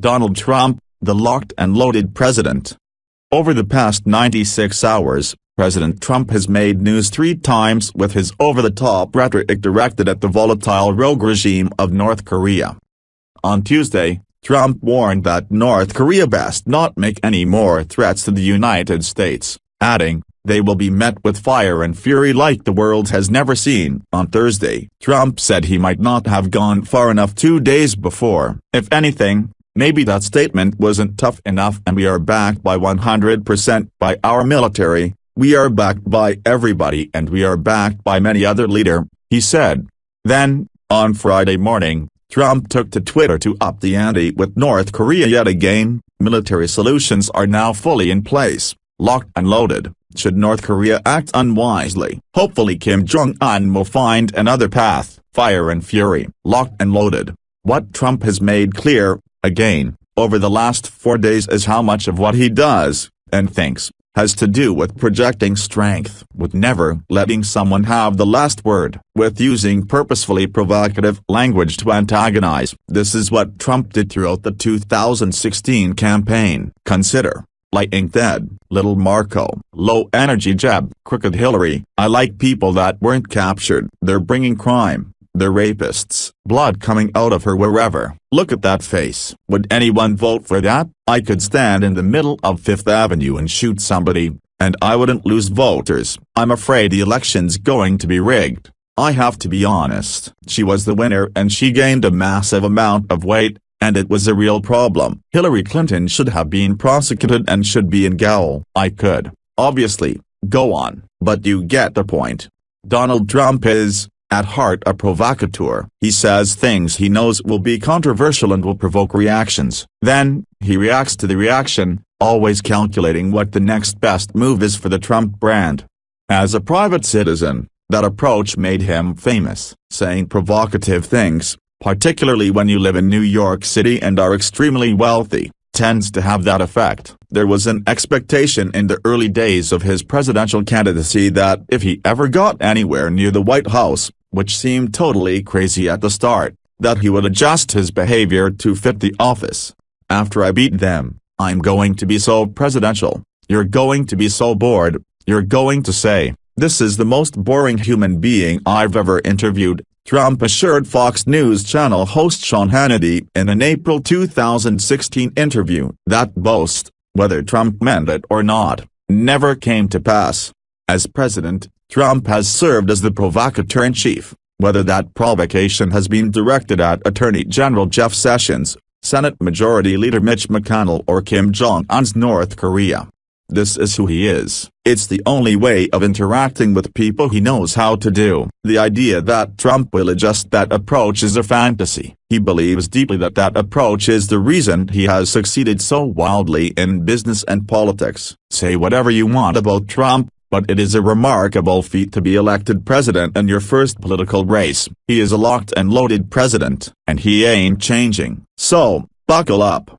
Donald Trump, the locked and loaded president. Over the past 96 hours, President Trump has made news 3 times with his over-the-top rhetoric directed at the volatile rogue regime of North Korea. On Tuesday, Trump warned that North Korea best not make any more threats to the United States, adding, "They will be met with fire and fury like the world has never seen." On Thursday, Trump said he might not have gone far enough 2 days before. "If anything, maybe that statement wasn't tough enough, and we are backed by 100% by our military, we are backed by everybody, and we are backed by many other leaders," he said. Then, on Friday morning, Trump took to Twitter to up the ante with North Korea yet again. "Military solutions are now fully in place, locked and loaded, should North Korea act unwisely. Hopefully Kim Jong-un will find another path, fire and fury, locked and loaded." What Trump has made clear, again, over the last 4 days is how much of what he does, and thinks, has to do with projecting strength, with never letting someone have the last word, with using purposefully provocative language to antagonize. This is what Trump did throughout the 2016 campaign. Consider, lightning Ted, little Marco, low-energy Jeb, crooked Hillary. "I like people that weren't captured. They're bringing crime. They're rapists. Blood coming out of her wherever. Look at that face. Would anyone vote for that? I could stand in the middle of Fifth Avenue and shoot somebody, and I wouldn't lose voters. I'm afraid the election's going to be rigged. I have to be honest. She was the winner and she gained a massive amount of weight, and it was a real problem. Hillary Clinton should have been prosecuted and should be in gaol." I could, obviously, go on, but you get the point. Donald Trump is, at heart, a provocateur. He says things he knows will be controversial and will provoke reactions. Then, he reacts to the reaction, always calculating what the next best move is for the Trump brand. As a private citizen, that approach made him famous. Saying provocative things, particularly when you live in New York City and are extremely wealthy, tends to have that effect. There was an expectation in the early days of his presidential candidacy that if he ever got anywhere near the White House, which seemed totally crazy at the start, that he would adjust his behavior to fit the office. "After I beat them, I'm going to be so presidential. You're going to be so bored. You're going to say, 'This is the most boring human being I've ever interviewed,'" Trump assured Fox News Channel host Sean Hannity in an April 2016 interview. That boast, whether Trump meant it or not, never came to pass. As president, Trump has served as the provocateur-in-chief, whether that provocation has been directed at Attorney General Jeff Sessions, Senate Majority Leader Mitch McConnell, or Kim Jong-un's North Korea. This is who he is. It's the only way of interacting with people he knows how to do. The idea that Trump will adjust that approach is a fantasy. He believes deeply that that approach is the reason he has succeeded so wildly in business and politics. Say whatever you want about Trump, but it is a remarkable feat to be elected president in your first political race. He is a locked and loaded president, and he ain't changing. So, buckle up.